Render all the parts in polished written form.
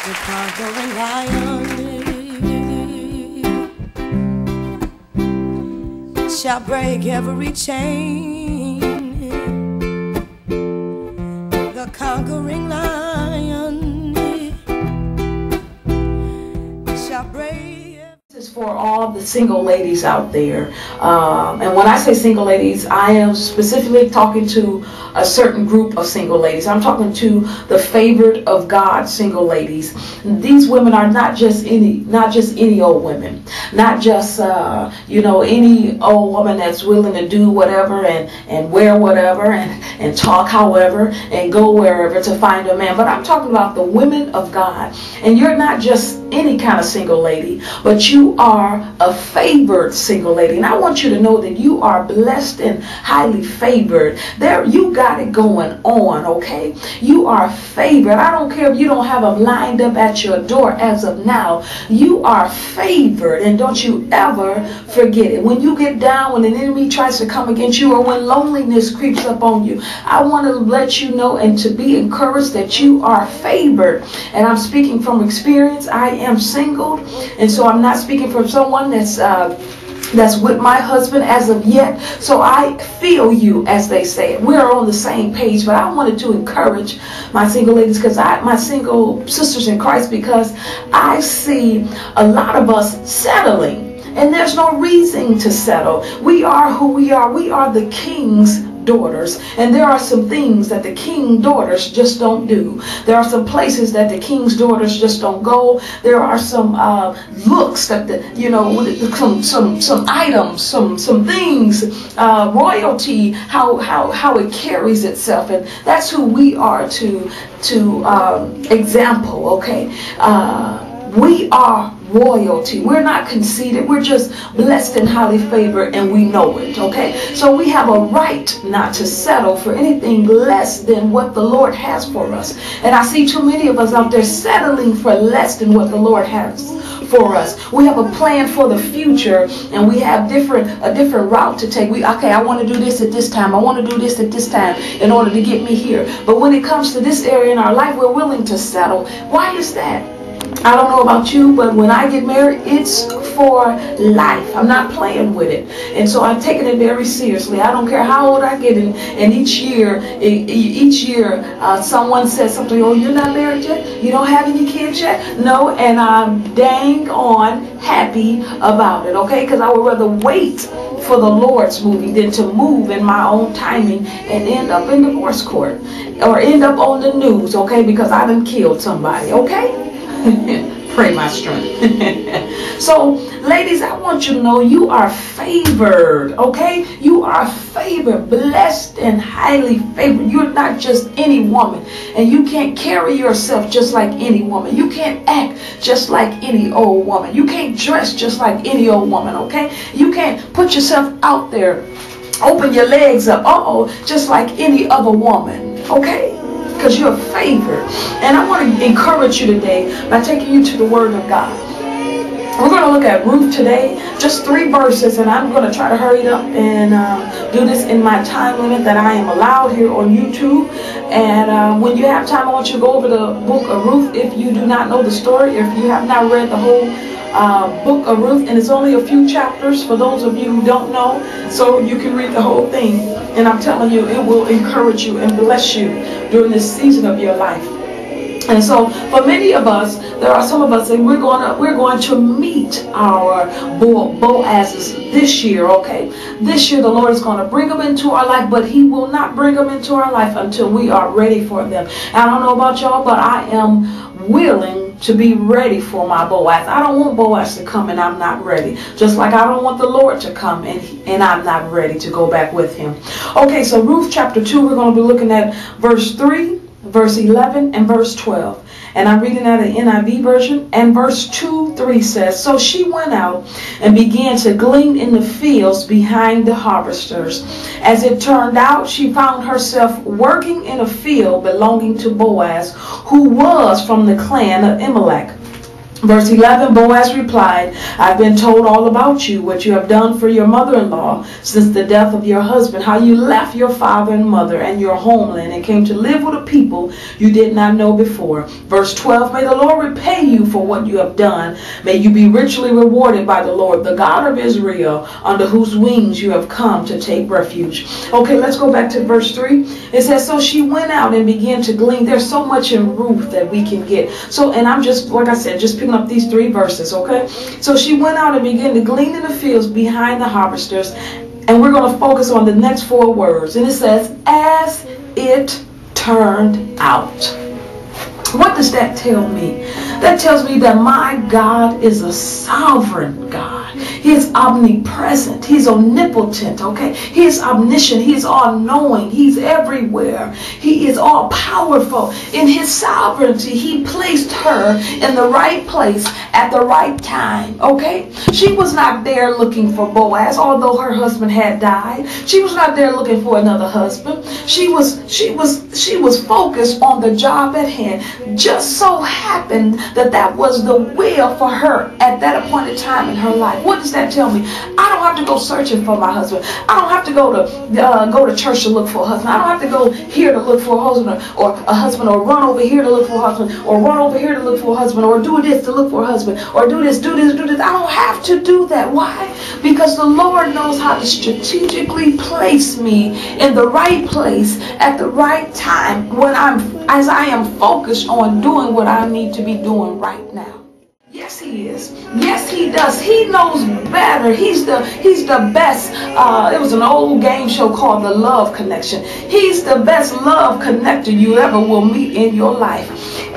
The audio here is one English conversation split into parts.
The conquering lion shall break every chain. The conquering lion shall break. This is for all the single ladies out there. And when I say single ladies, I am specifically talking to a certain group of single ladies. I'm talking to the favored of God single ladies. These women are not just any old women, not just any old woman that's willing to do whatever and wear whatever and talk however and go wherever to find a man. But I'm talking about the women of God. And you're not just any kind of single lady, but you are a favored single lady. And I want you to know that you are blessed and highly favored. There, you got it going on, okay? You are favored. I don't care if you don't have them lined up at your door as of now. You are favored, and don't you ever forget it. When you get down, when an enemy tries to come against you, or when loneliness creeps up on you, I want to let you know and to be encouraged that you are favored. And I'm speaking from experience. I am single, and so I'm not speaking from someone that's with my husband as of yet. So I feel you, as they say. We're on the same page. But I wanted to encourage my single ladies, my single sisters in Christ, because I see a lot of us settling, and there's no reason to settle. We are who we are. We are the King's daughters, and there are some things that the King daughters just don't do. There are some places that the King's daughters just don't go. There are some looks that some items, some things, royalty, how it carries itself, and that's who we are to example. Okay, we are royalty. We're not conceited. We're just blessed and highly favored, and we know it, okay? So we have a right not to settle for anything less than what the Lord has for us. And I see too many of us out there settling for less than what the Lord has for us. We have a plan for the future, and we have a different route to take. I want to do this at this time. I want to do this at this time in order to get me here. But when it comes to this area in our life, we're willing to settle. Why is that? I don't know about you, but when I get married, it's for life. I'm not playing with it. And so I'm taking it very seriously. I don't care how old I get, and each year someone says something, oh, you're not married yet? You don't have any kids yet? No, and I'm dang on happy about it, okay? Because I would rather wait for the Lord's moving than to move in my own timing and end up in divorce court or end up on the news, okay? Because I done killed somebody, okay? Pray my strength. So, ladies, I want you to know you are favored, okay? You are favored, blessed, and highly favored. You're not just any woman, and you can't carry yourself just like any woman. You can't act just like any old woman. You can't dress just like any old woman, okay? You can't put yourself out there, open your legs up, just like any other woman, okay? Because you're favored. And I want to encourage you today by taking you to the Word of God. We're going to look at Ruth today, just 3 verses, and I'm going to try to hurry it up and do this in my time limit that I am allowed here on YouTube. And when you have time, I want you to go over the book of Ruth if you do not know the story, if you have not read the whole book of Ruth, and it's only a few chapters for those of you who don't know, so you can read the whole thing. And I'm telling you, it will encourage you and bless you during this season of your life. And so, for many of us, there are some of us, and we're going to meet our Boazes this year. Okay, this year the Lord is going to bring them into our life, but He will not bring them into our life until we are ready for them. I don't know about y'all, but I am willing to be ready for my Boaz. I don't want Boaz to come and I'm not ready. Just like I don't want the Lord to come and I'm not ready to go back with Him. Okay, so Ruth chapter 2, we're going to be looking at verse 3, verse 11, and verse 12. And I'm reading out of the NIV version. And verse 2-3 says, so she went out and began to glean in the fields behind the harvesters. As it turned out, she found herself working in a field belonging to Boaz, who was from the clan of Elimelech. Verse 11, Boaz replied, I've been told all about you, what you have done for your mother-in-law since the death of your husband, how you left your father and mother and your homeland and came to live with a people you did not know before. Verse 12, may the Lord repay you for what you have done. May you be richly rewarded by the Lord, the God of Israel, under whose wings you have come to take refuge. Okay, let's go back to verse 3. It says, so she went out and began to glean. There's so much in Ruth that we can get. So, and I'm just, like I said, just picking up these 3 verses, okay? So she went out and began to glean in the fields behind the harvesters, and we're going to focus on the next 4 words. And it says, as it turned out. What does that tell me? That tells me that my God is a sovereign God. He is omnipresent. He's omnipotent, okay? He is omniscient. He is all-knowing. He's everywhere. He is all-powerful. In his sovereignty, he placed her in the right place at the right time, okay? She was not there looking for Boaz, although her husband had died. She was not there looking for another husband. She was focused on the job at hand. Just so happened that that was the will for her at that appointed time in her life. What does that tell me? I don't have to go searching for my husband. I don't have to go to church to look for a husband. I don't have to go here to look for a husband or run over here to look for a husband or run over here to look for a husband or do this to look for a husband or do this. I don't have to do that. Why? Because the Lord knows how to strategically place me in the right place at the right time as I am focused on doing what I need to be doing right now. Yes, he is. Yes, he does. He knows better. He's the best. It was an old game show called The Love Connection. He's the best love connector you ever will meet in your life.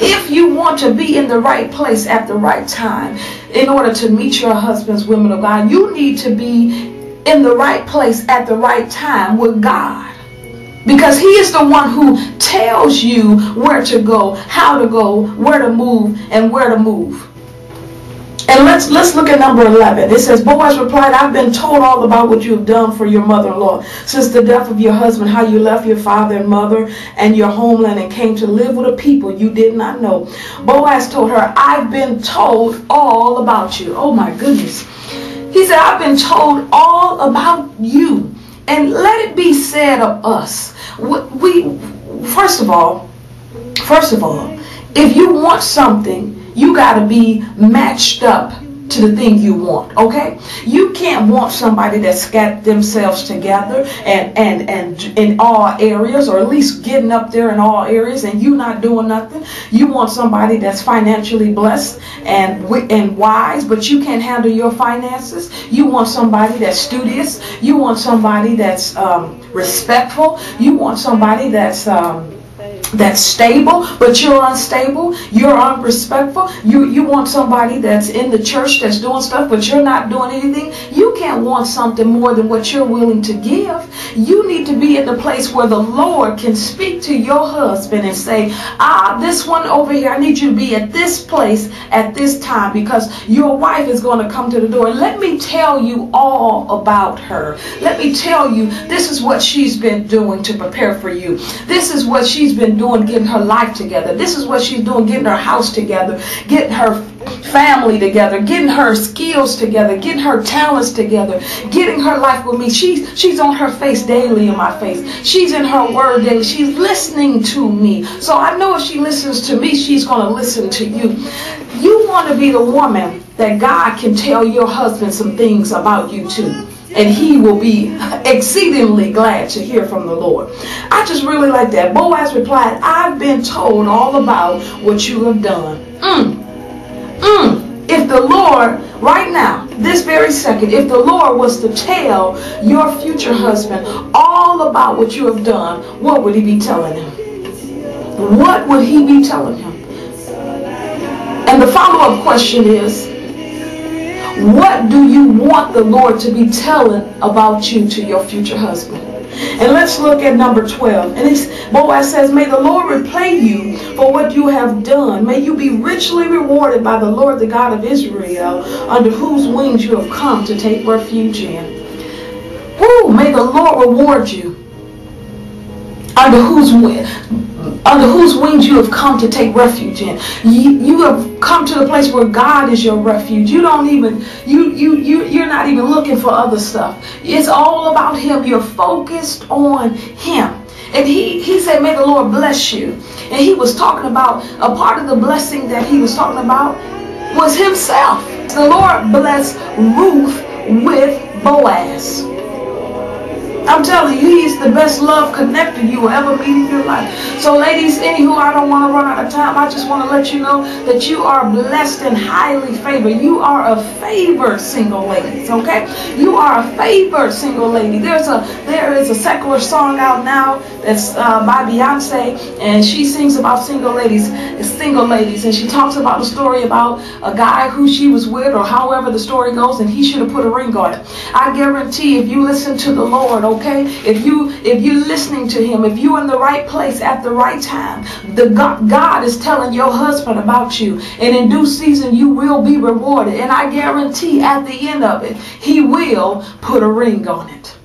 If you want to be in the right place at the right time, in order to meet your husband's women of God, you need to be in the right place at the right time with God. Because he is the one who tells you where to go, how to go, where to move, and where to move. And let's look at number 11. It says, Boaz replied, I've been told all about what you have done for your mother-in-law since the death of your husband, how you left your father and mother and your homeland and came to live with a people you did not know. Boaz told her, I've been told all about you. Oh my goodness. He said, I've been told all about you. And let it be said of us. First of all, if you want something, you got to be matched up to the thing you want, okay? You can't want somebody that's got themselves together and in all areas, or at least getting up there in all areas, and you not doing nothing. You want somebody that's financially blessed and wise, but you can't handle your finances. You want somebody that's studious. You want somebody that's respectful. You want somebody that's stable, but you're unstable, you're unrespectful. You want somebody that's in the church that's doing stuff, but you're not doing anything. You can't want something more than what you're willing to give. You need to be in the place where the Lord can speak to your husband and say, this one over here, I need you to be at this place at this time, because your wife is going to come to the door. Let me tell you all about her. Let me tell you, this is what she's been doing to prepare for you. This is what she's been doing, getting her life together. This is what she's doing, getting her house together, getting her family together, getting her skills together, getting her talents together, getting her life with me. She's on her face daily in my face. She's in her word daily. She's listening to me. So I know if she listens to me, she's going to listen to you. You want to be the woman that God can tell your husband some things about you too. And he will be exceedingly glad to hear from the Lord. I just really like that. Boaz replied, I've been told all about what you have done. If the Lord, right now, this very second, if the Lord was to tell your future husband all about what you have done, what would he be telling him? What would he be telling him? And the follow-up question is, what do you want the Lord to be telling about you to your future husband? And let's look at number 12. And Boaz says, may the Lord repay you for what you have done. May you be richly rewarded by the Lord, the God of Israel, under whose wings you have come to take refuge in. Woo, may the Lord reward you. under whose wings you have come to take refuge in. You have come to the place where God is your refuge. You don't even, you're not even looking for other stuff. It's all about Him. You're focused on Him. And he said, may the Lord bless you. And he was talking about, a part of the blessing that he was talking about was himself. The Lord blessed Ruth with Boaz. I'm telling you, he's the best love connector you will ever meet in your life. So ladies, anywho, I don't want to run out of time. I just want to let you know that you are blessed and highly favored. You are a favored single lady, okay? You are a favored single lady. There is a secular song out now that's by Beyonce, and she sings about single ladies, and she talks about the story about a guy who she was with, or however the story goes, and he should have put a ring on it. I guarantee if you listen to the Lord, okay, if you're listening to Him, if you're in the right place at the right time, God is telling your husband about you, and in due season you will be rewarded. And I guarantee at the end of it, He will put a ring on it.